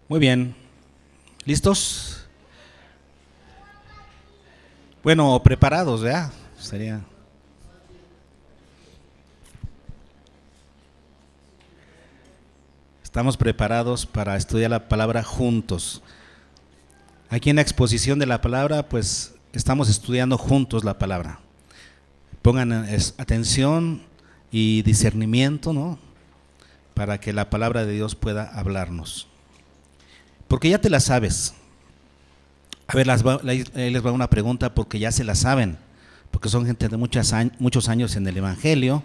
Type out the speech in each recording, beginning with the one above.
Muy bien. ¿Listos? Bueno, preparados, ¿verdad? Sería. Estamos preparados para estudiar la palabra juntos. Aquí en la exposición de la palabra, pues estamos estudiando juntos la palabra. Pongan atención y discernimiento, ¿no? Para que la palabra de Dios pueda hablarnos. Porque ya te la sabes. A ver, ahí les va una pregunta porque ya se la saben. Porque son gente de muchos años en el Evangelio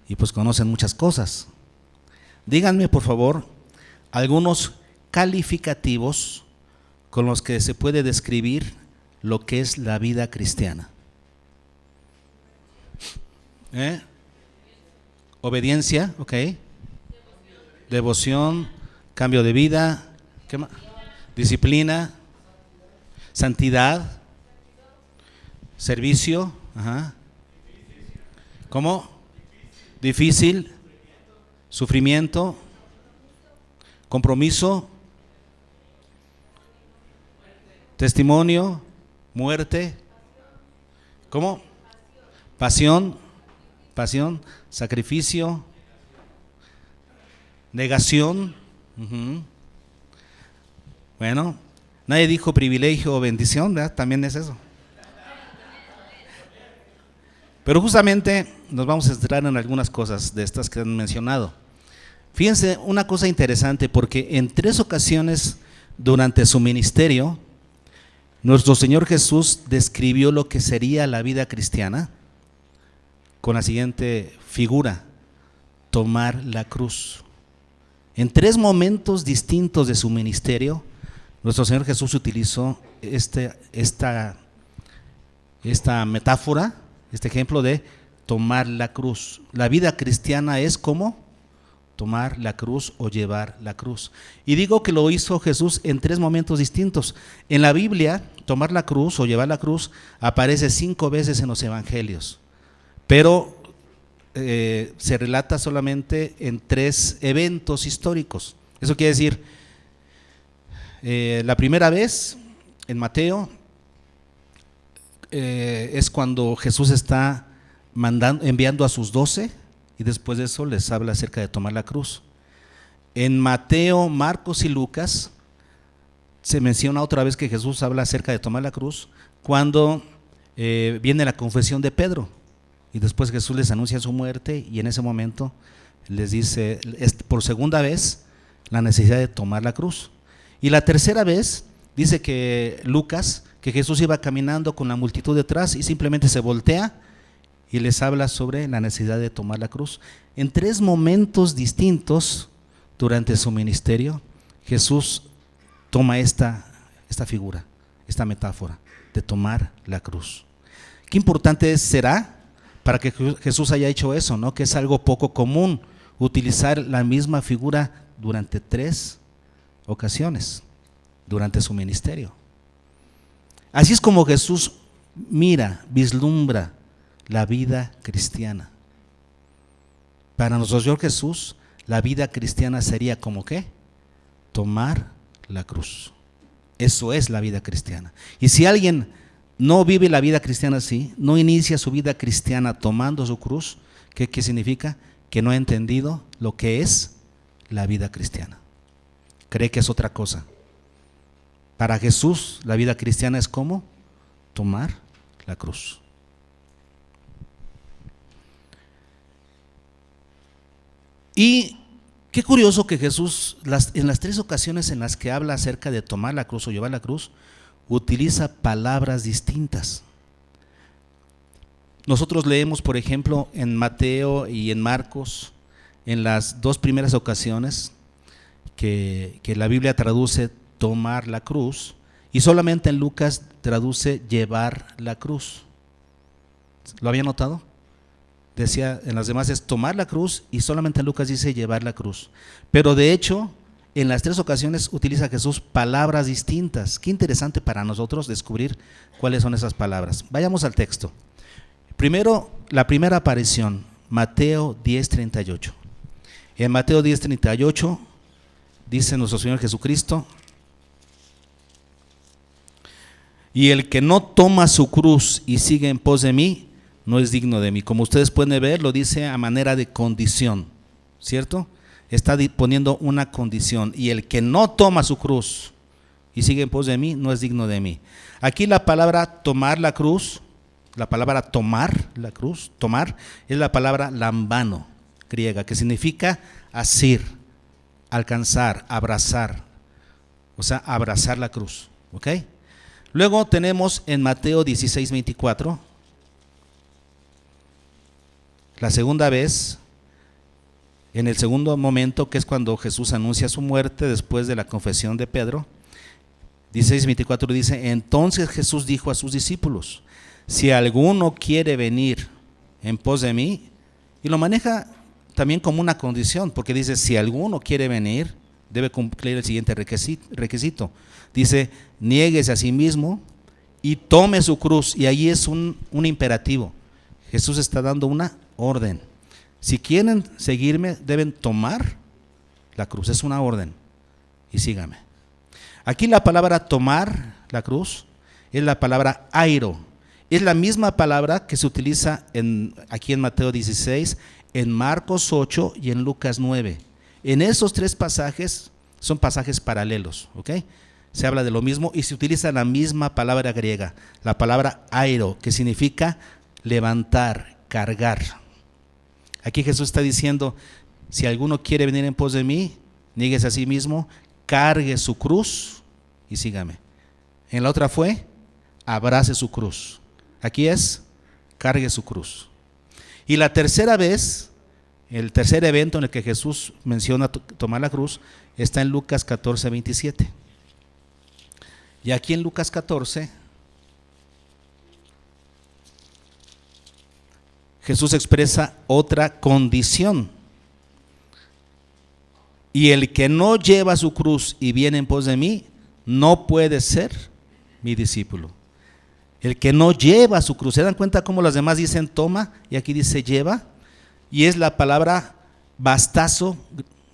y pues conocen muchas cosas. Díganme, por favor, algunos calificativos con los que se puede describir lo que es la vida cristiana. Obediencia, ok. Devoción, cambio de vida, ¿qué más? Disciplina, santidad, servicio, ajá. ¿Cómo? Difícil, sufrimiento, compromiso, testimonio, muerte, ¿cómo? Pasión, sacrificio, negación. Bueno, nadie dijo privilegio o bendición, ¿verdad? También es eso. Pero justamente nos vamos a centrar en algunas cosas de estas que han mencionado. Fíjense, una cosa interesante, porque en 3 ocasiones durante su ministerio, nuestro Señor Jesús describió lo que sería la vida cristiana con la siguiente figura: tomar la cruz. En 3 momentos distintos de su ministerio, nuestro Señor Jesús utilizó esta metáfora, este ejemplo de tomar la cruz. La vida cristiana es como tomar la cruz o llevar la cruz. Y digo que lo hizo Jesús en 3 momentos distintos. En la Biblia, tomar la cruz o llevar la cruz aparece 5 veces en los evangelios, pero se relata solamente en 3 eventos históricos. Eso quiere decir, la primera vez en Mateo es cuando Jesús está enviando a sus 12, y después de eso les habla acerca de tomar la cruz. En Mateo, Marcos y Lucas se menciona otra vez que Jesús habla acerca de tomar la cruz cuando viene la confesión de Pedro, y después Jesús les anuncia su muerte, y en ese momento les dice por segunda vez la necesidad de tomar la cruz. Y la tercera vez dice que Lucas, que Jesús iba caminando con la multitud detrás y simplemente se voltea y les habla sobre la necesidad de tomar la cruz. En 3 momentos distintos durante su ministerio, Jesús toma esta figura, esta metáfora de tomar la cruz. Qué importante será para que Jesús haya hecho eso, ¿no? Que es algo poco común utilizar la misma figura durante 3 ocasiones durante su ministerio. Así es como Jesús vislumbra la vida cristiana. Para nuestro Señor Jesús, la vida cristiana sería como ¿qué? Tomar la cruz. Eso es la vida cristiana. Y si alguien no vive la vida cristiana así, no inicia su vida cristiana tomando su cruz, ¿qué significa? Que no ha entendido lo que es la vida cristiana. Cree que es otra cosa. Para Jesús, la vida cristiana es como tomar la cruz. Y qué curioso que Jesús, en las 3 ocasiones en las que habla acerca de tomar la cruz o llevar la cruz, utiliza palabras distintas. Nosotros leemos, por ejemplo, en Mateo y en Marcos, en las 2 primeras ocasiones, que la Biblia traduce tomar la cruz, y solamente en Lucas traduce llevar la cruz. ¿Lo había notado? Decía, en las demás es tomar la cruz, y solamente en Lucas dice llevar la cruz. Pero de hecho, en las 3 ocasiones utiliza Jesús palabras distintas. Qué interesante para nosotros descubrir cuáles son esas palabras. Vayamos al texto. Primero, la primera aparición, Mateo 10:38. En Mateo 10:38 dice nuestro Señor Jesucristo: y el que no toma su cruz y sigue en pos de mí, no es digno de mí. Como ustedes pueden ver, lo dice a manera de condición, ¿cierto? Está poniendo una condición: y el que no toma su cruz y sigue en pos de mí, no es digno de mí. Aquí la palabra tomar la cruz, la palabra tomar la cruz, tomar, es la palabra lambano, griega, que significa asir, alcanzar, abrazar, o sea, abrazar la cruz, ¿ok? Luego tenemos en Mateo 16:24, la segunda vez, en el segundo momento, que es cuando Jesús anuncia su muerte después de la confesión de Pedro. 16:24 dice: entonces Jesús dijo a sus discípulos: si alguno quiere venir en pos de mí, y lo maneja también como una condición, porque dice: si alguno quiere venir, debe cumplir el siguiente requisito. Dice: niéguese a sí mismo y tome su cruz. Y ahí es un imperativo. Jesús está dando una orden. Si quieren seguirme, deben tomar la cruz. Es una orden. Y sígame. Aquí la palabra tomar la cruz es la palabra airo. Es la misma palabra que se utiliza aquí en Mateo 16, en Marcos 8 y en Lucas 9. En esos tres pasajes son pasajes paralelos, ¿ok? Se habla de lo mismo y se utiliza la misma palabra griega, la palabra airo, que significa levantar, cargar. Aquí Jesús está diciendo: si alguno quiere venir en pos de mí, niéguese a sí mismo, cargue su cruz y sígame. En la otra fue: abrace su cruz. Aquí es: cargue su cruz. Y la tercera vez, el tercer evento en el que Jesús menciona tomar la cruz, está en Lucas 14:27. Y aquí en Lucas 14, Jesús expresa otra condición: y el que no lleva su cruz y viene en pos de mí, no puede ser mi discípulo. El que no lleva su cruz. ¿Se dan cuenta cómo las demás dicen toma y aquí dice lleva? Y es la palabra bastazo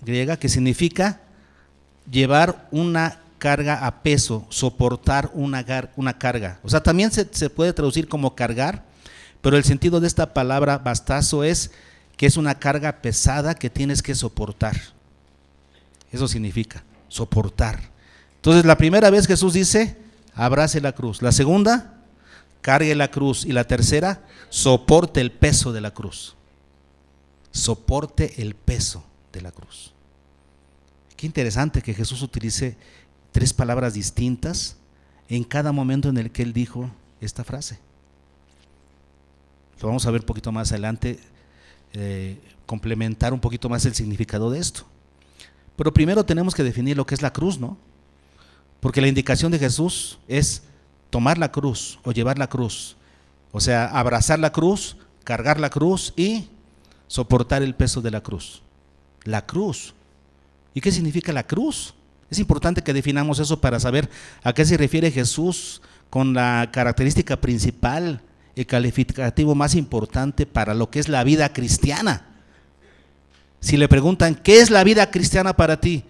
griega, que significa llevar una carga a peso, soportar una carga. O sea, también se puede traducir como cargar, pero el sentido de esta palabra bastazo es que es una carga pesada que tienes que soportar. Eso significa soportar. Entonces, la primera vez Jesús dice: abrace la cruz. La segunda: cargue la cruz. Y la tercera: soporte el peso de la cruz. Soporte el peso de la cruz. Qué interesante que Jesús utilice tres palabras distintas en cada momento en el que Él dijo esta frase. Lo vamos a ver un poquito más adelante, complementar un poquito más el significado de esto. Pero primero tenemos que definir lo que es la cruz, ¿no? Porque la indicación de Jesús es tomar la cruz o llevar la cruz. O sea, abrazar la cruz, cargar la cruz y soportar el peso de la cruz. La cruz. ¿Y qué significa la cruz? Es importante que definamos eso para saber a qué se refiere Jesús con la característica principal, el calificativo más importante para lo que es la vida cristiana. Si le preguntan: ¿qué es la vida cristiana para ti?,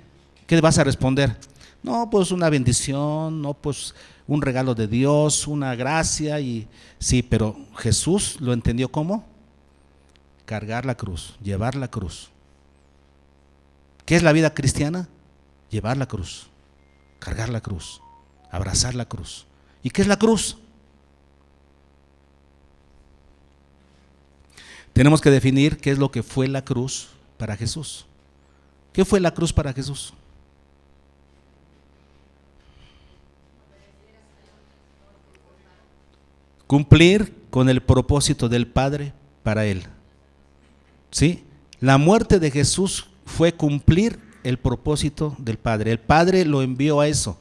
¿qué vas a responder? No, pues una bendición, no, pues un regalo de Dios, una gracia. Y sí, pero Jesús lo entendió como cargar la cruz, llevar la cruz. ¿Qué es la vida cristiana? Llevar la cruz, cargar la cruz, abrazar la cruz. ¿Y qué es la cruz? Tenemos que definir qué es lo que fue la cruz para Jesús. ¿Qué fue la cruz para Jesús? Cumplir con el propósito del Padre para Él. ¿Sí? La muerte de Jesús fue cumplir el propósito del Padre. El Padre lo envió a eso.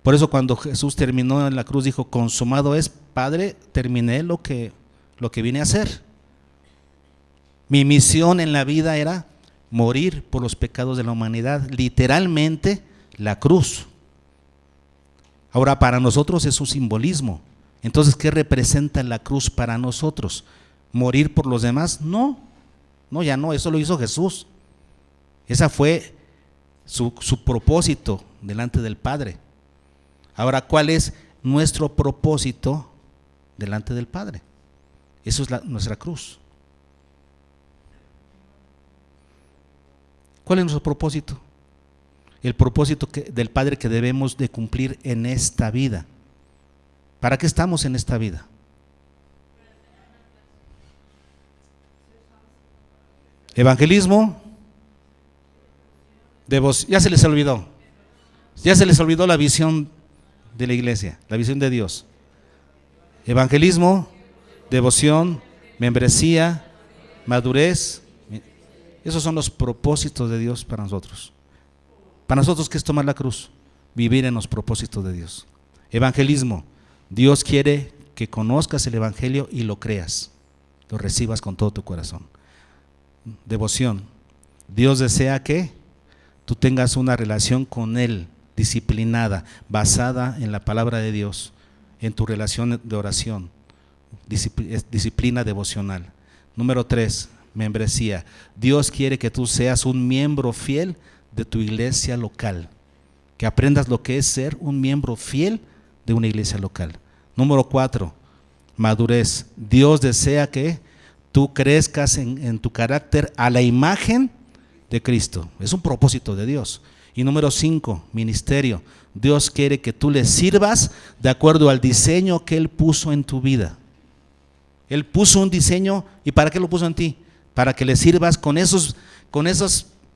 Por eso cuando Jesús terminó en la cruz dijo: consumado es. Padre, terminé lo que vine a hacer. Mi misión en la vida era morir por los pecados de la humanidad. Literalmente la cruz. Ahora, para nosotros es un simbolismo. Entonces, ¿qué representa la cruz para nosotros? ¿Morir por los demás? No, ya no, eso lo hizo Jesús. Esa fue su propósito delante del Padre. Ahora, ¿cuál es nuestro propósito delante del Padre? Eso es nuestra cruz. ¿Cuál es nuestro propósito? El propósito del Padre que debemos de cumplir en esta vida. ¿Para qué estamos en esta vida? Evangelismo, ya se les olvidó. Ya se les olvidó la visión de la iglesia, la visión de Dios. Evangelismo, devoción, membresía, madurez. Esos son los propósitos de Dios para nosotros. Para nosotros, ¿qué es tomar la cruz? Vivir en los propósitos de Dios. Evangelismo, Dios quiere que conozcas el evangelio y lo creas, lo recibas con todo tu corazón. Devoción, Dios desea que tú tengas una relación con Él disciplinada, basada en la palabra de Dios, en tu relación de oración, disciplina devocional. Número 3, membresía. Dios quiere que tú seas un miembro fiel de tu iglesia local, que aprendas lo que es ser un miembro fiel de una iglesia local. Número 4, madurez. Dios desea que tú crezcas en tu carácter a la imagen de Cristo. Es un propósito de Dios. Y número 5, ministerio. Dios quiere que tú le sirvas de acuerdo al diseño que Él puso en tu vida. Él puso un diseño, ¿y para qué lo puso en ti? Para que le sirvas con esos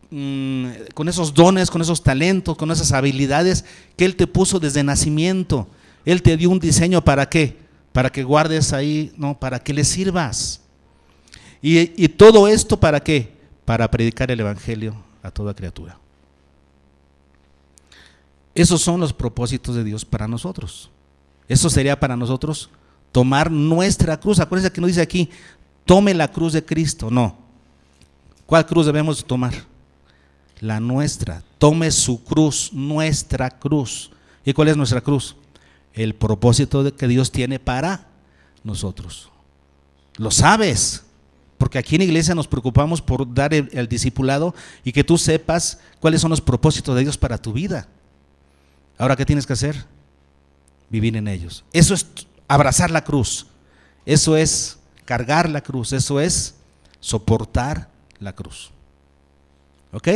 dones, con esos talentos, con esas habilidades que Él te puso desde nacimiento. Él te dio un diseño, ¿para qué? Para que guardes ahí, no, para que le sirvas. Y todo esto, ¿para qué? Para predicar el evangelio a toda criatura. Esos son los propósitos de Dios para nosotros. Eso sería para nosotros tomar nuestra cruz. Acuérdense que no dice aquí, tome la cruz de Cristo. No. ¿Cuál cruz debemos tomar? La nuestra. Tome su cruz, nuestra cruz. ¿Y cuál es nuestra cruz? El propósito que Dios tiene para nosotros. Lo sabes, porque aquí en la iglesia nos preocupamos por dar el discipulado y que tú sepas cuáles son los propósitos de Dios para tu vida. Ahora, ¿qué tienes que hacer? Vivir en ellos. Eso es abrazar la cruz. Eso es cargar la cruz. Eso es soportar la cruz. ¿Ok?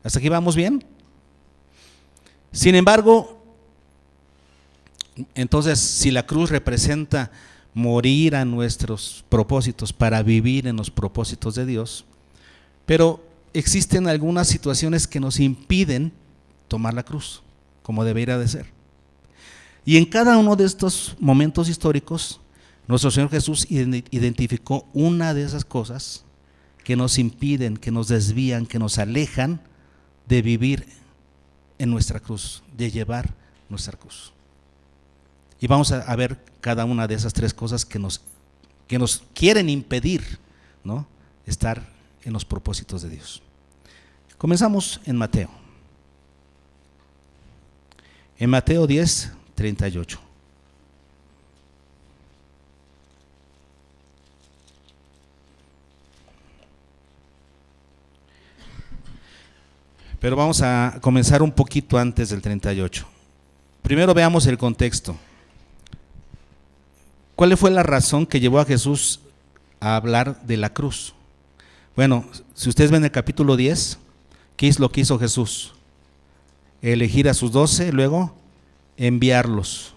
¿Hasta aquí vamos bien? Sin embargo, entonces, si la cruz representa morir a nuestros propósitos para vivir en los propósitos de Dios, pero existen algunas situaciones que nos impiden tomar la cruz como debería de ser. Y en cada uno de estos momentos históricos, nuestro Señor Jesús identificó una de esas cosas que nos impiden, que nos desvían, que nos alejan de vivir en nuestra cruz, de llevar nuestra cruz. Y vamos a ver cada una de esas tres cosas que nos quieren impedir, ¿no?, estar en los propósitos de Dios. Comenzamos en Mateo. En Mateo 10:38. Pero vamos a comenzar un poquito antes del 38. Primero veamos el contexto. ¿Cuál fue la razón que llevó a Jesús a hablar de la cruz? Bueno, si ustedes ven el capítulo 10, ¿qué es lo que hizo Jesús? Elegir a sus 12, luego enviarlos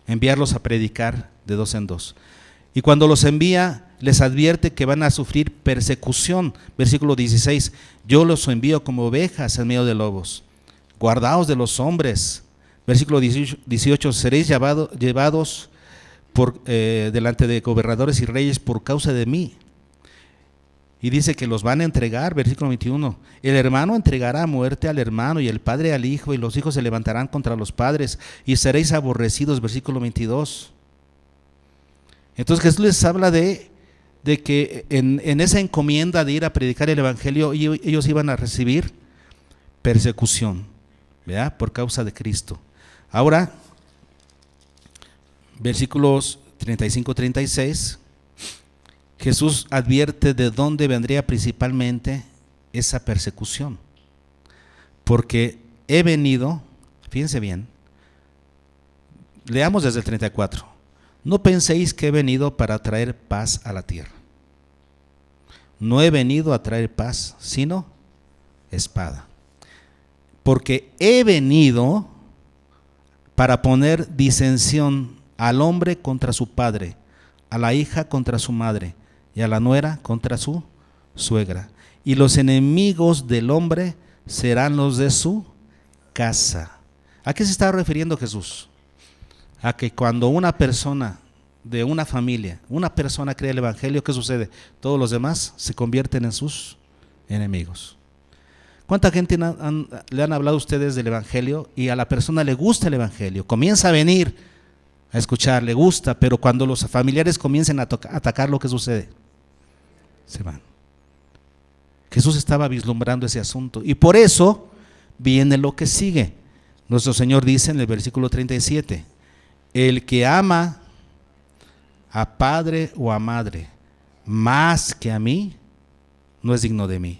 a predicar de 2 en 2. Y cuando los envía, les advierte que van a sufrir persecución. Versículo 16, yo los envío como ovejas en medio de lobos. Guardaos de los hombres. Versículo 18, seréis llevados delante de gobernadores y reyes por causa de mí. Y dice que los van a entregar, versículo 21, el hermano entregará a muerte al hermano y el padre al hijo, y los hijos se levantarán contra los padres y seréis aborrecidos, versículo 22. Entonces Jesús les habla de que en esa encomienda de ir a predicar el evangelio, ellos iban a recibir persecución, ¿verdad?, por causa de Cristo. Ahora, versículos 35-36, Jesús advierte de dónde vendría principalmente esa persecución. porque he venido, fíjense bien, leamos desde el 34. No penséis que he venido para traer paz a la tierra. No he venido a traer paz, sino espada. Porque he venido para poner disensión al hombre contra su padre, a la hija contra su madre, y a la nuera contra su suegra. Y los enemigos del hombre serán los de su casa. ¿A qué se está refiriendo Jesús? A que cuando una persona de una familia, una persona cree el evangelio, ¿qué sucede? Todos los demás se convierten en sus enemigos. ¿Cuánta gente le han hablado a ustedes del evangelio y a la persona le gusta el evangelio? Comienza a venir a escuchar, le gusta, pero cuando los familiares comiencen a atacar, ¿lo que sucede? Se van. Jesús estaba vislumbrando ese asunto y por eso viene lo que sigue. Nuestro Señor dice en el versículo 37, el que ama a padre o a madre más que a mí, no es digno de mí.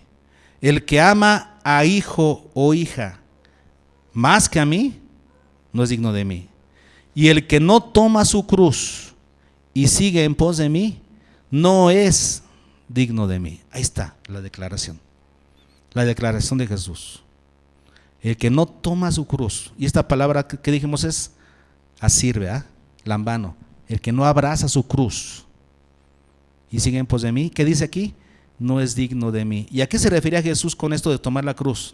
El que ama a hijo o hija más que a mí, no es digno de mí. Y el que no toma su cruz y sigue en pos de mí, no es digno de mí. Ahí está la declaración de Jesús. El que no toma su cruz, y esta palabra que dijimos es asir, ¿verdad? Lambano. El que no abraza su cruz y sigue en pos de mí, ¿qué dice aquí? No es digno de mí. ¿Y a qué se refería Jesús con esto de tomar la cruz?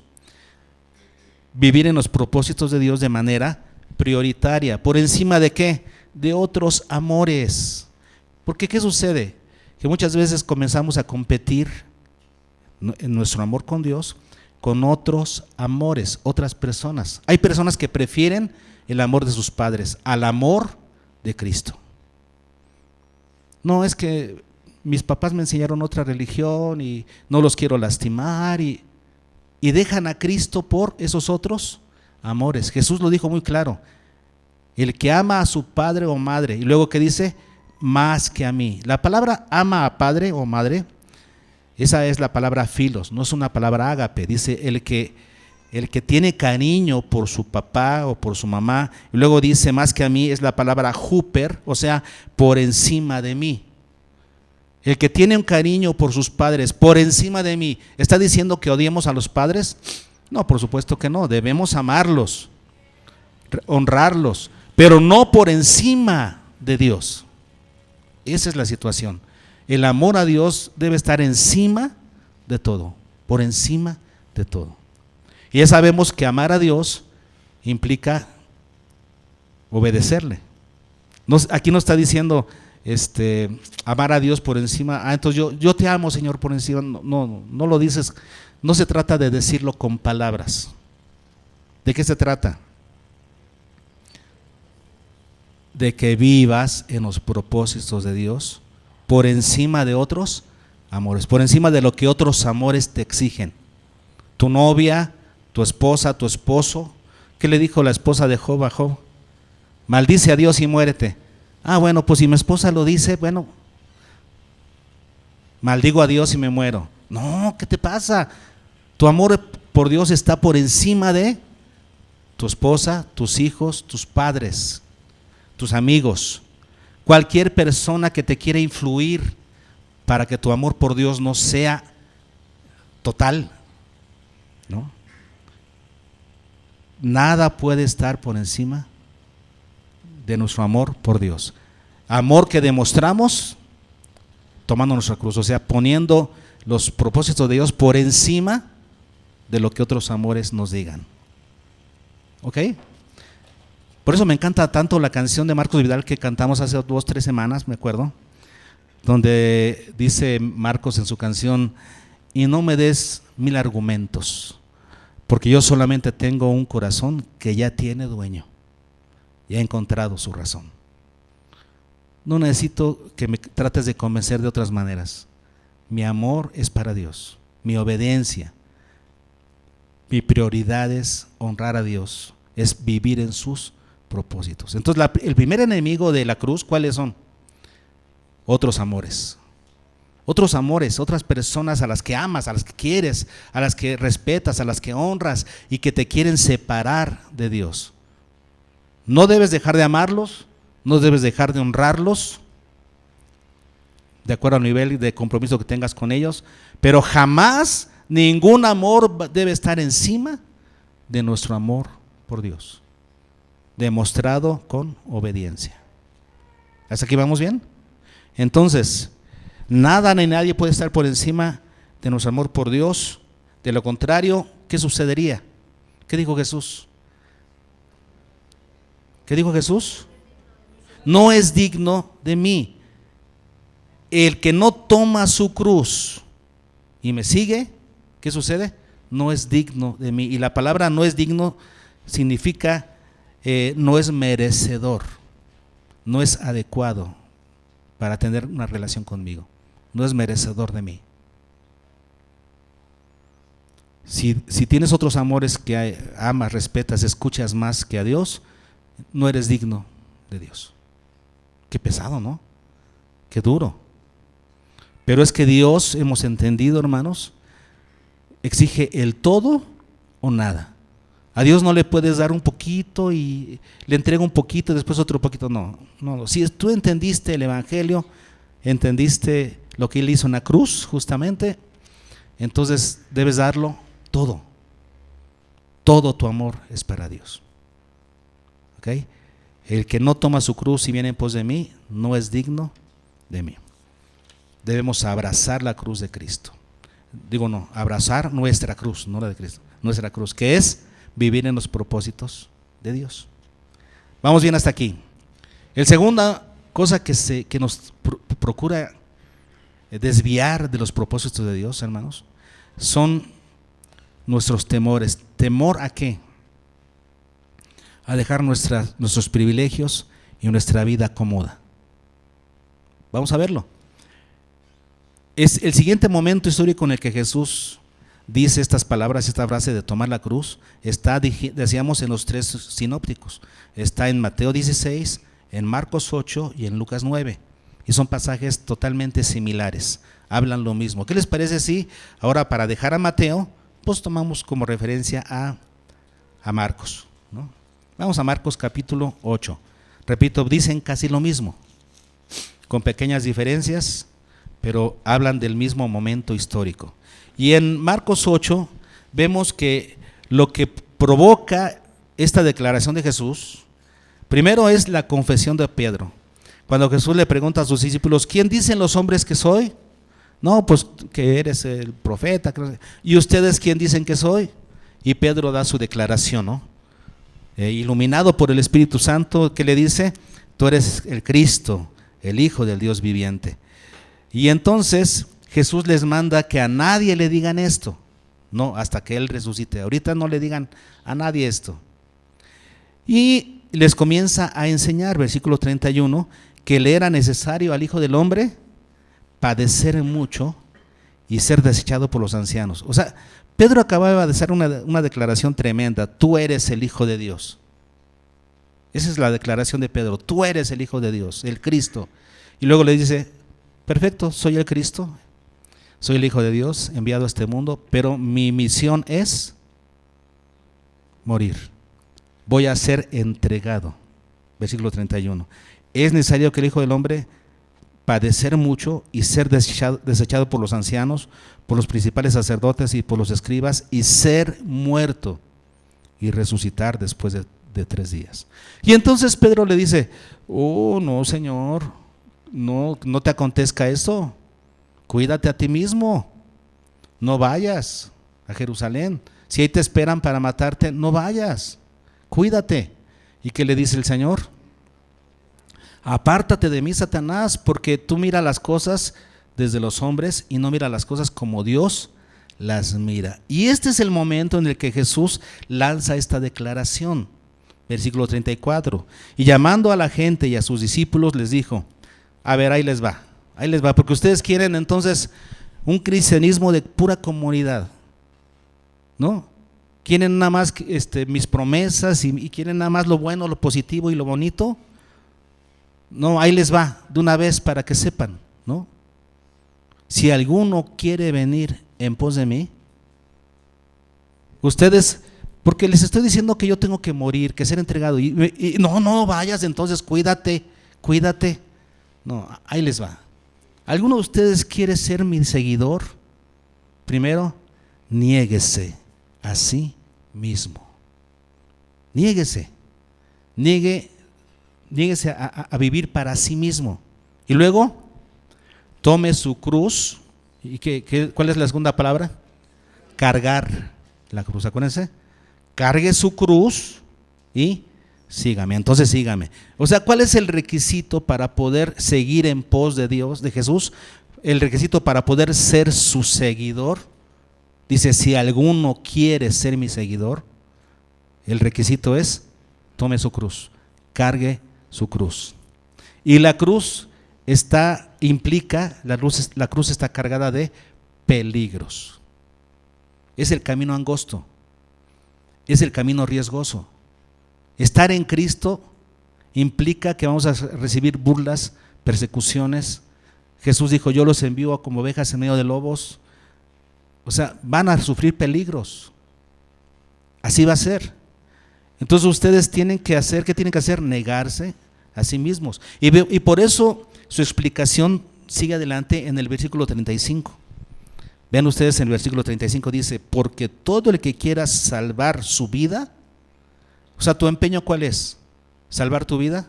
Vivir en los propósitos de Dios de manera prioritaria. ¿Por encima de qué? De otros amores. Porque ¿qué sucede? Que muchas veces comenzamos a competir en nuestro amor con Dios con otros amores, otras personas. Hay personas que prefieren el amor de sus padres al amor de Cristo. No, es que mis papás me enseñaron otra religión y no los quiero lastimar y dejan a Cristo por esos otros amores. Jesús lo dijo muy claro, el que ama a su padre o madre, y luego que dice, más que a mí. La palabra ama a padre o madre, esa es la palabra filos, no es una palabra ágape. Dice el que tiene cariño por su papá o por su mamá, y luego dice más que a mí, es la palabra huper, o sea, por encima de mí. El que tiene un cariño por sus padres por encima de mí, ¿está diciendo que odiemos a los padres? No, por supuesto que no, debemos amarlos, honrarlos, pero no por encima de Dios. Esa es la situación. El amor a Dios debe estar encima de todo, por encima de todo. Y ya sabemos que amar a Dios implica obedecerle. Aquí no está diciendo amar a Dios por encima. Entonces yo te amo, Señor, por encima. No lo dices. No se trata de decirlo con palabras. ¿De qué se trata? De que vivas en los propósitos de Dios por encima de otros amores, por encima de lo que otros amores te exigen. Tu novia, tu esposa, tu esposo. ¿Qué le dijo la esposa de Job a Job? Maldice a Dios y muérete. Bueno, pues si mi esposa lo dice, bueno, maldigo a Dios y me muero. No, ¿qué te pasa? Tu amor por Dios está por encima de tu esposa, tus hijos, tus padres, tus amigos, cualquier persona que te quiera influir para que tu amor por Dios no sea total, ¿no? Nada puede estar por encima de nuestro amor por Dios. Amor que demostramos tomando nuestra cruz, o sea, poniendo los propósitos de Dios por encima de lo que otros amores nos digan. ¿Ok? Por eso me encanta tanto la canción de Marcos Vidal que cantamos hace 2-3 semanas, me acuerdo, donde dice Marcos en su canción, y no me des 1000 argumentos, porque yo solamente tengo un corazón que ya tiene dueño y ha encontrado su razón. No necesito que me trates de convencer de otras maneras. Mi amor es para Dios, mi obediencia, mi prioridad es honrar a Dios, es vivir en sus propósitos. Entonces el primer enemigo de la cruz, ¿cuáles son? Otros amores. otros amores, otras personas a las que amas, a las que quieres, a las que respetas, a las que honras y que te quieren separar de Dios. No debes dejar de amarlos, no debes dejar de honrarlos, de acuerdo al nivel de compromiso que tengas con ellos, pero jamás ningún amor debe estar encima de nuestro amor por Dios, demostrado con obediencia. ¿Hasta aquí vamos bien? Entonces, nada ni nadie puede estar por encima de nuestro amor por Dios. De lo contrario, ¿qué sucedería? ¿Qué dijo Jesús? ¿Qué dijo Jesús? No es digno de mí. El que no toma su cruz y me sigue, ¿qué sucede? No es digno de mí. Y la palabra no es digno significa no es merecedor, no es adecuado para tener una relación conmigo, no es merecedor de mí. Si tienes otros amores que amas, respetas, escuchas más que a Dios, no eres digno de Dios. Qué pesado, ¿no? Qué duro. Pero es que Dios, hemos entendido, hermanos, exige el todo o nada. A Dios no le puedes dar un poquito y le entrega un poquito y después otro poquito. No. Si tú entendiste el Evangelio, entendiste lo que Él hizo en la cruz, justamente, entonces debes darlo todo. Todo tu amor es para Dios. ¿Ok? El que no toma su cruz y viene en pos de mí, no es digno de mí. Debemos abrazar la cruz de Cristo. Abrazar nuestra cruz, no la de Cristo, nuestra cruz, que es vivir en los propósitos de Dios. Vamos bien hasta aquí. La segunda cosa que nos procura desviar de los propósitos de Dios, hermanos, son nuestros temores. ¿Temor a qué? A dejar nuestros privilegios y nuestra vida cómoda. Vamos a verlo. Es el siguiente momento histórico en el que Jesús dice estas palabras, esta frase de tomar la cruz. Está, decíamos, en los tres sinópticos. Está en Mateo 16, en Marcos 8 y en Lucas 9. Y son pasajes totalmente similares. Hablan lo mismo. ¿Qué les parece si ahora, para dejar a Mateo, pues tomamos como referencia a Marcos, ¿no? Vamos a Marcos capítulo 8. Repito, dicen casi lo mismo, con pequeñas diferencias, pero hablan del mismo momento histórico. Y en Marcos 8 vemos que lo que provoca esta declaración de Jesús, primero es la confesión de Pedro. Cuando Jesús le pregunta a sus discípulos, ¿quién dicen los hombres que soy? No, pues que eres el profeta. ¿Y ustedes quién dicen que soy? Y Pedro da su declaración, ¿no? Iluminado por el Espíritu Santo, que le dice, tú eres el Cristo, el Hijo del Dios viviente. Y entonces Jesús les manda que a nadie le digan esto, no, hasta que Él resucite. Ahorita no le digan a nadie esto. Y les comienza a enseñar, versículo 31, que le era necesario al Hijo del Hombre padecer mucho y ser desechado por los ancianos. O sea, Pedro acababa de hacer una declaración tremenda: tú eres el Hijo de Dios. Esa es la declaración de Pedro: tú eres el Hijo de Dios, el Cristo. Y luego le dice: perfecto, soy el Cristo, soy el Hijo de Dios enviado a este mundo, pero mi misión es morir. Voy a ser entregado. Versículo 31. Es necesario que el Hijo del Hombre padecer mucho y ser desechado por los ancianos, por los principales sacerdotes y por los escribas, y ser muerto y resucitar después de 3 días. Y entonces Pedro le dice: oh, no, Señor, no te acontezca eso. Cuídate a ti mismo. No vayas a Jerusalén. Si ahí te esperan para matarte, no vayas. Cuídate. ¿Y qué le dice el Señor? Apártate de mí, Satanás, porque tú miras las cosas desde los hombres y no miras las cosas como Dios las mira. Y este es el momento en el que Jesús lanza esta declaración. Versículo 34. Y llamando a la gente y a sus discípulos les dijo: a ver, ahí les va, porque ustedes quieren entonces un cristianismo de pura comunidad, ¿no? Quieren nada más mis promesas y quieren nada más lo bueno, lo positivo y lo bonito. No, ahí les va de una vez para que sepan, ¿no? si alguno quiere venir en pos de mí, ustedes, porque les estoy diciendo que yo tengo que morir, que ser entregado, y no vayas, entonces cuídate. No, ahí les va. ¿Alguno de ustedes quiere ser mi seguidor? Primero, niéguese a sí mismo. Niéguese a vivir para sí mismo. Y luego, tome su cruz. ¿Y cuál es la segunda palabra? Cargar la cruz, acuérdense. Cargue su cruz y sígame. Entonces sígame. O sea, ¿cuál es el requisito para poder seguir en pos de Dios, de Jesús? El requisito para poder ser su seguidor. Dice, si alguno quiere ser mi seguidor, el requisito es, tome su cruz, cargue su cruz. Y la cruz la cruz está cargada de peligros. Es el camino angosto, es el camino riesgoso. Estar en Cristo implica que vamos a recibir burlas, persecuciones. Jesús dijo, yo los envío como ovejas en medio de lobos. O sea, van a sufrir peligros. Así va a ser. Entonces ustedes tienen que hacer, ¿qué tienen que hacer? Negarse a sí mismos. Y por eso su explicación sigue adelante en el versículo 35. Vean ustedes en el versículo 35 dice, porque todo el que quiera salvar su vida, o sea, ¿tu empeño cuál es? ¿Salvar tu vida?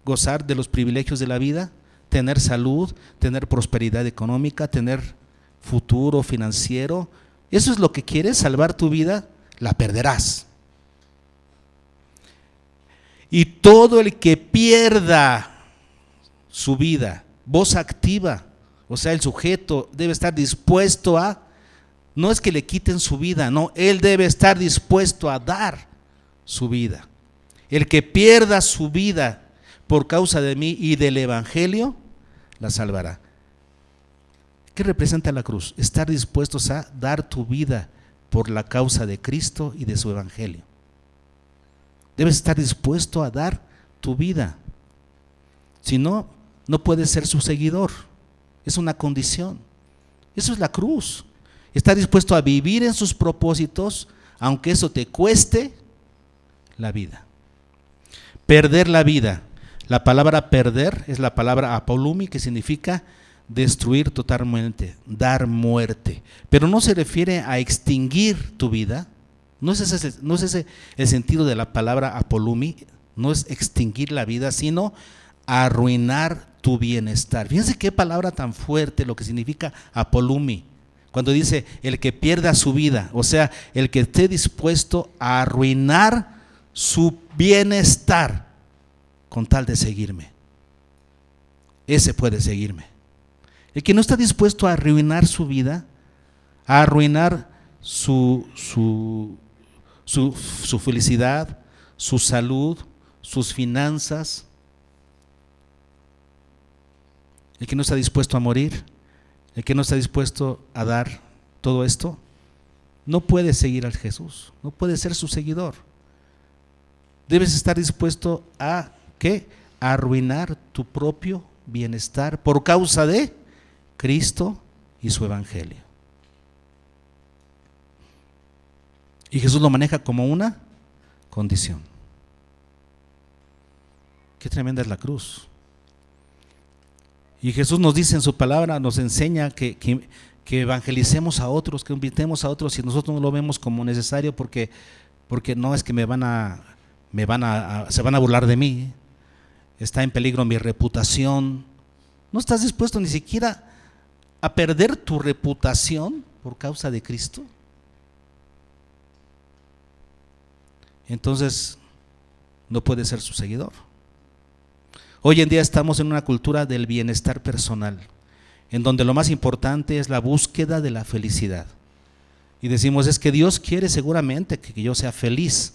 ¿Gozar de los privilegios de la vida? ¿Tener salud? ¿Tener prosperidad económica? ¿Tener futuro financiero? ¿Eso es lo que quieres? ¿Salvar tu vida? La perderás. Y todo el que pierda su vida, voz activa, o sea, el sujeto debe estar dispuesto a, no es que le quiten su vida, no, él debe estar dispuesto a dar su vida. El que pierda su vida por causa de mí y del evangelio, la salvará. ¿Qué representa la cruz? Estar dispuestos a dar tu vida por la causa de Cristo y de su evangelio. Debes estar dispuesto a dar tu vida. Si no, no puedes ser su seguidor. Es una condición. Eso es la cruz. Estar dispuesto a vivir en sus propósitos, aunque eso te cueste la vida. Perder la vida. La palabra perder es la palabra apolumi, que significa destruir totalmente, dar muerte. Pero no se refiere a extinguir tu vida. No es ese el sentido de la palabra apolumi, no es extinguir la vida, sino arruinar tu bienestar. Fíjense qué palabra tan fuerte lo que significa apolumi. Cuando dice el que pierda su vida, o sea, el que esté dispuesto a arruinar su bienestar con tal de seguirme. Ese puede seguirme. El que no está dispuesto a arruinar su vida, a arruinar su felicidad, su salud, sus finanzas, el que no está dispuesto a morir, el que no está dispuesto a dar todo esto, no puede seguir a Jesús, no puede ser su seguidor. Debes estar dispuesto a ¿qué? A arruinar tu propio bienestar por causa de Cristo y su evangelio. Y Jesús lo maneja como una condición. Qué tremenda es la cruz. Y Jesús nos dice en su palabra, nos enseña que evangelicemos a otros, que invitemos a otros, y nosotros no lo vemos como necesario porque no es que se van a burlar de mí, está en peligro mi reputación. No estás dispuesto ni siquiera a perder tu reputación por causa de Cristo. Entonces no puedes ser su seguidor. Hoy en día estamos en una cultura del bienestar personal, en donde lo más importante es la búsqueda de la felicidad. Y decimos, es que Dios quiere seguramente que yo sea feliz.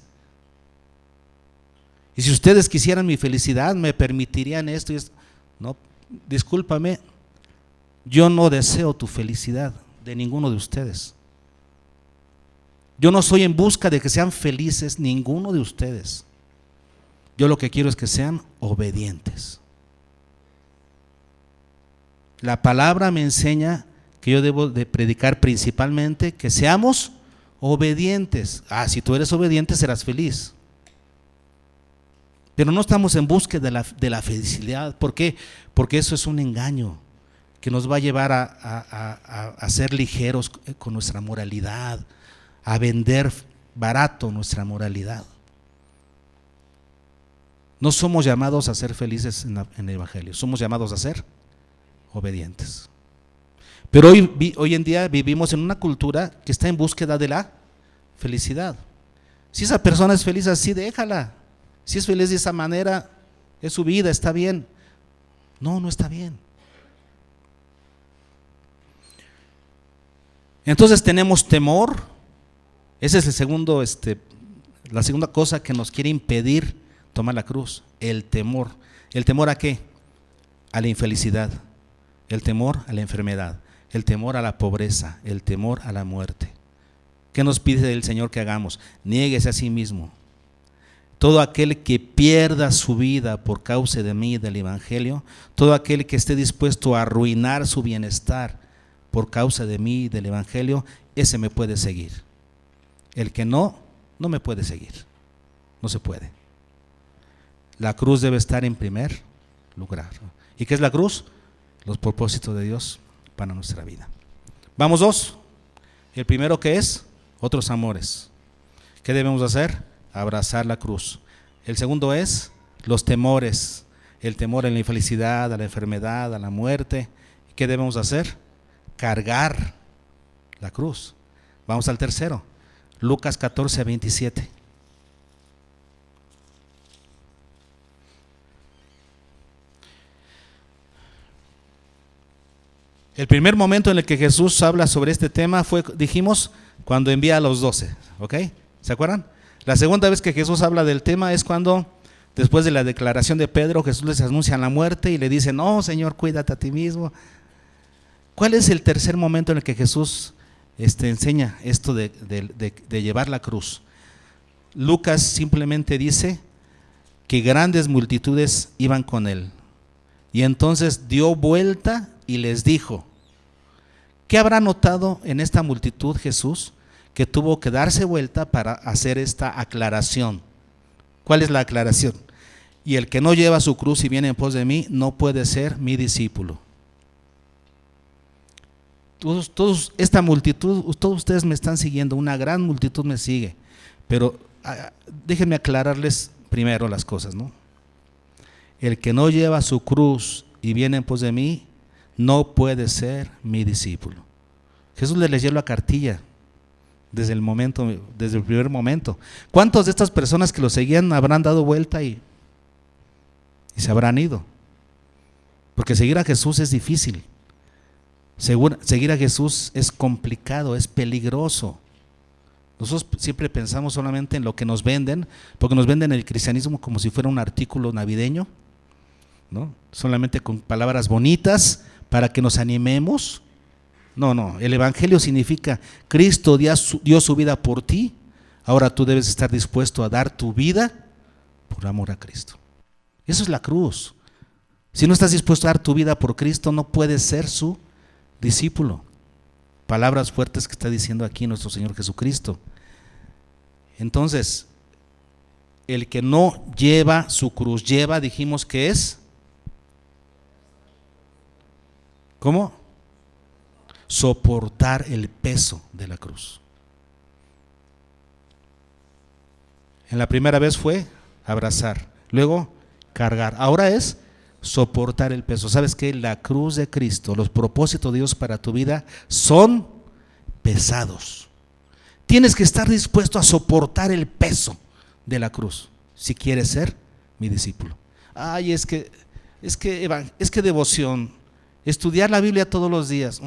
Y si ustedes quisieran mi felicidad, me permitirían esto y esto. No, discúlpame, yo no deseo tu felicidad de ninguno de ustedes. Yo no soy en busca de que sean felices ninguno de ustedes. Yo lo que quiero es que sean obedientes. La palabra me enseña que yo debo de predicar principalmente, que seamos obedientes. Si tú eres obediente serás feliz. Pero no estamos en búsqueda de la felicidad. ¿Por qué? Porque eso es un engaño que nos va a llevar a ser ligeros con nuestra moralidad, a vender barato nuestra moralidad. No somos llamados a ser felices en el Evangelio, somos llamados a ser obedientes. Pero hoy en día vivimos en una cultura que está en búsqueda de la felicidad. Si esa persona es feliz así, déjala. Si es feliz de esa manera, es su vida, está bien. No está bien. Entonces tenemos temor. Ese es la segunda cosa que nos quiere impedir tomar la cruz, el temor. ¿El temor a qué? A la infelicidad, el temor a la enfermedad, el temor a la pobreza, el temor a la muerte. ¿Qué nos pide el Señor que hagamos? Niéguese a sí mismo. Todo aquel que pierda su vida por causa de mí, del Evangelio, todo aquel que esté dispuesto a arruinar su bienestar por causa de mí, del Evangelio, ese me puede seguir. El que no me puede seguir. No se puede. La cruz debe estar en primer lugar. ¿Y qué es la cruz? Los propósitos de Dios para nuestra vida. Vamos dos. El primero, ¿qué es? Otros amores. ¿Qué debemos hacer? Abrazar la cruz. El segundo es los temores. El temor a la infelicidad, a la enfermedad, a la muerte. ¿Qué debemos hacer? Cargar la cruz. Vamos al tercero. Lucas 14:27. El primer momento en el que Jesús habla sobre este tema fue, dijimos, cuando envía a los 12, ¿ok? ¿Se acuerdan? La segunda vez que Jesús habla del tema es cuando, después de la declaración de Pedro, Jesús les anuncia la muerte y le dice, no, Señor, cuídate a ti mismo. ¿Cuál es el tercer momento en el que Jesús enseña esto de llevar la cruz? Lucas simplemente dice que grandes multitudes iban con él. Y entonces dio vuelta y les dijo, ¿qué habrá notado en esta multitud Jesús que tuvo que darse vuelta para hacer esta aclaración? ¿Cuál es la aclaración? Y el que no lleva su cruz y viene en pos de mí no puede ser mi discípulo. Todos esta multitud, todos ustedes me están siguiendo, una gran multitud me sigue, pero déjenme aclararles primero las cosas, ¿no? El que no lleva su cruz y viene en pos de mí no puede ser mi discípulo. Jesús les leyó la cartilla desde el primer momento. ¿Cuántos de estas personas que lo seguían habrán dado vuelta y se habrán ido? Porque seguir a Jesús es difícil. Seguir a Jesús es complicado, es peligroso. Nosotros siempre pensamos solamente en lo que nos venden, porque nos venden el cristianismo como si fuera un artículo navideño, ¿no? Solamente con palabras bonitas para que nos animemos. No, el Evangelio significa Cristo dio su vida por ti, ahora tú debes estar dispuesto a dar tu vida por amor a Cristo. Eso es la cruz. Si no estás dispuesto a dar tu vida por Cristo, no puedes ser su discípulo. Palabras fuertes que está diciendo aquí nuestro Señor Jesucristo. Entonces, el que no lleva su cruz, dijimos que es, ¿cómo? Soportar el peso de la cruz. En la primera vez fue abrazar, luego cargar, ahora es soportar el peso. ¿Sabes qué? La cruz de Cristo, los propósitos de Dios para tu vida son pesados. Tienes que estar dispuesto a soportar el peso de la cruz si quieres ser mi discípulo. Ay, es que devoción, estudiar la Biblia todos los días.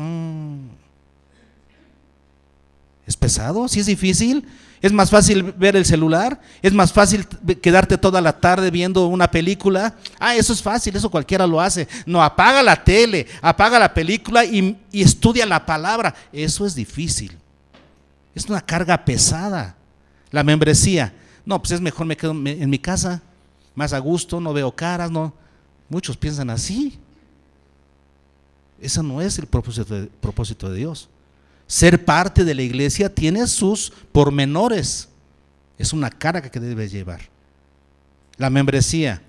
¿Es pesado? ¿Sí es difícil? ¿Es más fácil ver el celular? ¿Es más fácil quedarte toda la tarde viendo una película? Eso es fácil, eso cualquiera lo hace. No, apaga la tele, apaga la película y estudia la palabra. Eso es difícil. Es una carga pesada. La membresía. No, pues es mejor me quedo en mi casa, más a gusto, no veo caras, no. Muchos piensan así. Ese no es el propósito de Dios. Ser parte de la iglesia tiene sus pormenores. Es una carga que debes llevar. La membresía,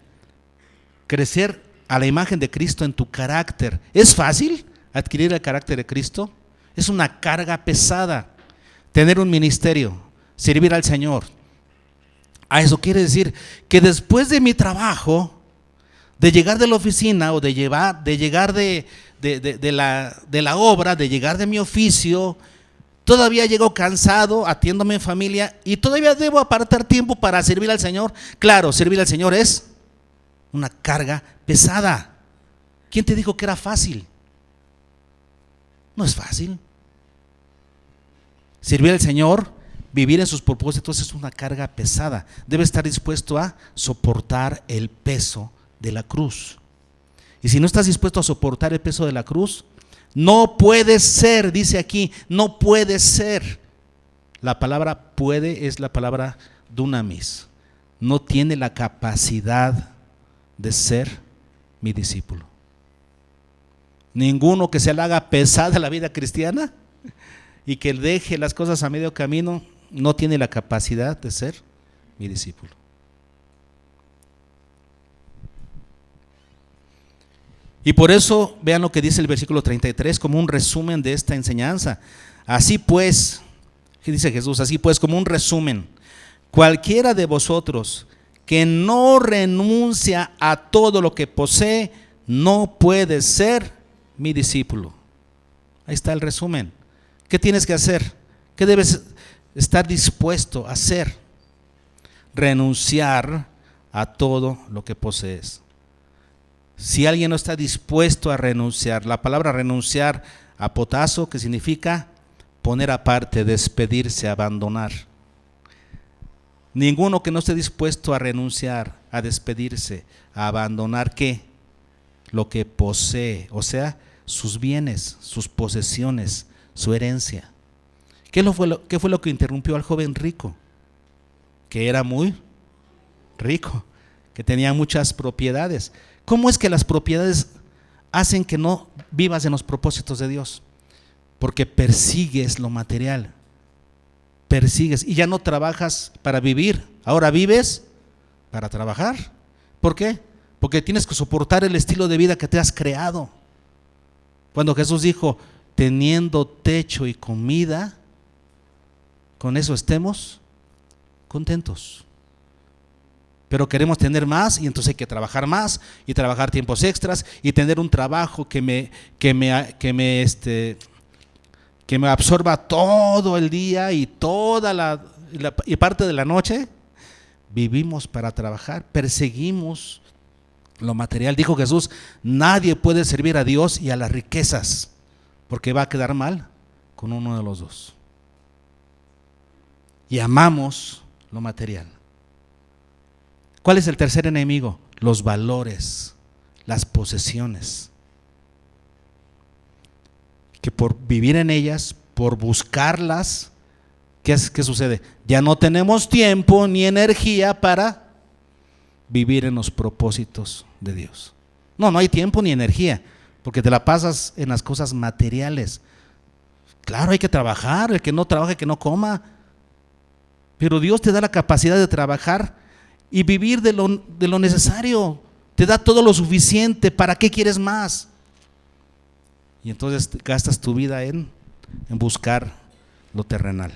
crecer a la imagen de Cristo en tu carácter. ¿Es fácil adquirir el carácter de Cristo? Es una carga pesada. Tener un ministerio, servir al Señor. A eso quiere decir que después de mi trabajo, de llegar de la oficina o de llegar de la obra, de llegar de mi oficio, todavía llego cansado, atiendo a mi familia y todavía debo apartar tiempo para servir al Señor. Claro, servir al Señor es una carga pesada. ¿Quién te dijo que era fácil? No es fácil. Servir al Señor, vivir en sus propósitos es una carga pesada. Debe estar dispuesto a soportar el peso de la cruz. Y si no estás dispuesto a soportar el peso de la cruz, no puede ser, dice aquí, no puede ser. La palabra puede es la palabra dunamis. No tiene la capacidad de ser mi discípulo. Ninguno que se le haga pesada la vida cristiana y que deje las cosas a medio camino, no tiene la capacidad de ser mi discípulo. Y por eso vean lo que dice el versículo 33 como un resumen de esta enseñanza. Así pues, ¿qué dice Jesús? Así pues, como un resumen, cualquiera de vosotros que no renuncia a todo lo que posee, no puede ser mi discípulo. Ahí está el resumen. ¿Qué tienes que hacer? ¿Qué debes estar dispuesto a hacer? Renunciar a todo lo que posees. Si alguien no está dispuesto a renunciar, la palabra renunciar, apotazo, que significa poner aparte, despedirse, abandonar. Ninguno que no esté dispuesto a renunciar, a despedirse, a abandonar, ¿qué? Lo que posee, o sea, sus bienes, sus posesiones, su herencia. ¿Qué fue lo que interrumpió al joven rico? Que era muy rico, que tenía muchas propiedades. ¿Cómo es que las propiedades hacen que no vivas en los propósitos de Dios? Porque persigues lo material, persigues y ya no trabajas para vivir, ahora vives para trabajar. ¿Por qué? Porque tienes que soportar el estilo de vida que te has creado. Cuando Jesús dijo, teniendo techo y comida, con eso estemos contentos. Pero queremos tener más y entonces hay que trabajar más y trabajar tiempos extras y tener un trabajo que me absorba todo el día y toda y parte de la noche. Vivimos para trabajar, perseguimos lo material. Dijo Jesús, nadie puede servir a Dios y a las riquezas, porque va a quedar mal con uno de los dos. Y amamos lo material. ¿Cuál es el tercer enemigo? Los valores, las posesiones. Que por vivir en ellas, por buscarlas, ¿qué sucede? Ya no tenemos tiempo ni energía para vivir en los propósitos de Dios. No hay tiempo ni energía, porque te la pasas en las cosas materiales. Claro, hay que trabajar, el que no trabaja, que no coma. Pero Dios te da la capacidad de trabajar y vivir de lo necesario. Te da todo lo suficiente. ¿Para qué quieres más? Y entonces gastas tu vida en buscar lo terrenal.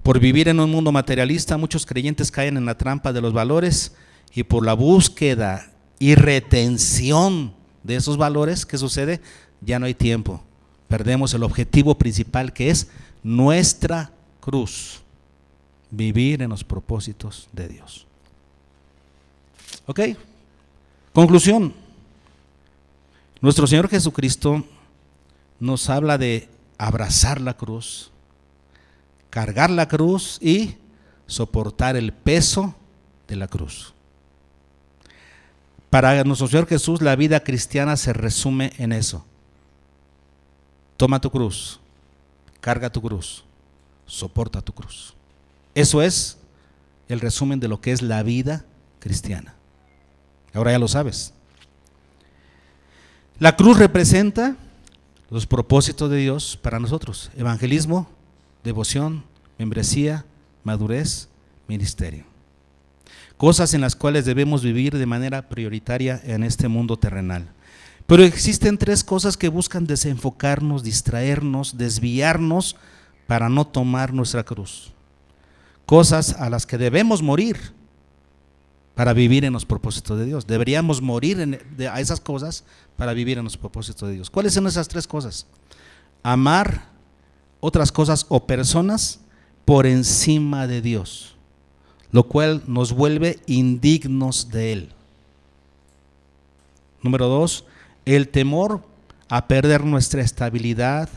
Por vivir en un mundo materialista, muchos creyentes caen en la trampa de los valores y por la búsqueda y retención de esos valores, ¿qué sucede? Ya no hay tiempo. Perdemos el objetivo principal, que es nuestra cruz. Vivir en los propósitos de Dios. ¿Ok? Conclusión. Nuestro Señor Jesucristo nos habla de abrazar la cruz, cargar la cruz y soportar el peso de la cruz. Para nuestro Señor Jesús, la vida cristiana se resume en eso. Toma tu cruz, carga tu cruz, soporta tu cruz. Eso es el resumen de lo que es la vida cristiana. Ahora ya lo sabes. La cruz representa los propósitos de Dios para nosotros: evangelismo, devoción, membresía, madurez, ministerio. Cosas en las cuales debemos vivir de manera prioritaria en este mundo terrenal. Pero existen tres cosas que buscan desenfocarnos, distraernos, desviarnos para no tomar nuestra cruz. Cosas a las que debemos morir para vivir en los propósitos de Dios. Deberíamos morir a esas cosas para vivir en los propósitos de Dios. ¿Cuáles son esas tres cosas? Amar otras cosas o personas por encima de Dios, lo cual nos vuelve indignos de Él. Número 2, el temor a perder nuestra estabilidad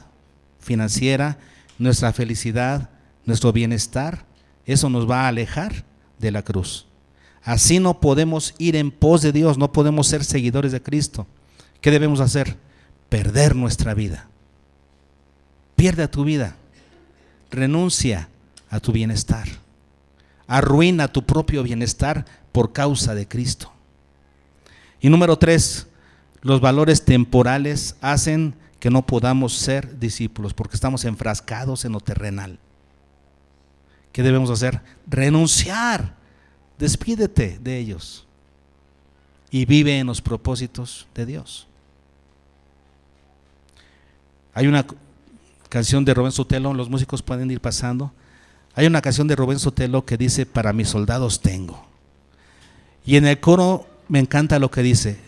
financiera, nuestra felicidad, nuestro bienestar. Eso nos va a alejar de la cruz. Así no podemos ir en pos de Dios, no podemos ser seguidores de Cristo. ¿Qué debemos hacer? Perder nuestra vida. Pierde tu vida. Renuncia a tu bienestar. Arruina tu propio bienestar por causa de Cristo. Y número 3, los valores temporales hacen que no podamos ser discípulos porque estamos enfrascados en lo terrenal. ¿Qué debemos hacer? Renunciar. Despídete de ellos y vive en los propósitos de Dios. Hay una canción de Rubén Sotelo, los músicos pueden ir pasando. Hay una canción de Rubén Sotelo que dice: para mis soldados tengo. Y en el coro me encanta lo que dice.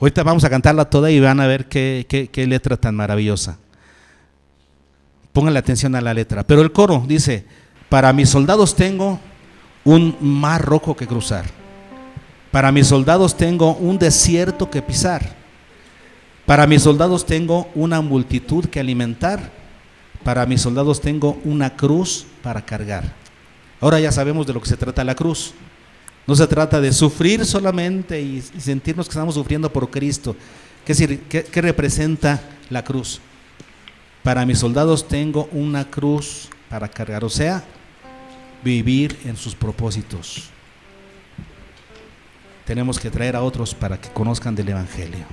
Ahorita vamos a cantarla toda y van a ver qué letra tan maravillosa. Pónganle atención a la letra. Pero el coro dice: para mis soldados tengo un mar rojo que cruzar. Para mis soldados tengo un desierto que pisar. Para mis soldados tengo una multitud que alimentar. Para mis soldados tengo una cruz para cargar. Ahora ya sabemos de lo que se trata la cruz. No se trata de sufrir solamente y sentirnos que estamos sufriendo por Cristo. ¿Qué representa la cruz? Para mis soldados tengo una cruz para cargar, o sea, vivir en sus propósitos. Tenemos que traer a otros para que conozcan del Evangelio.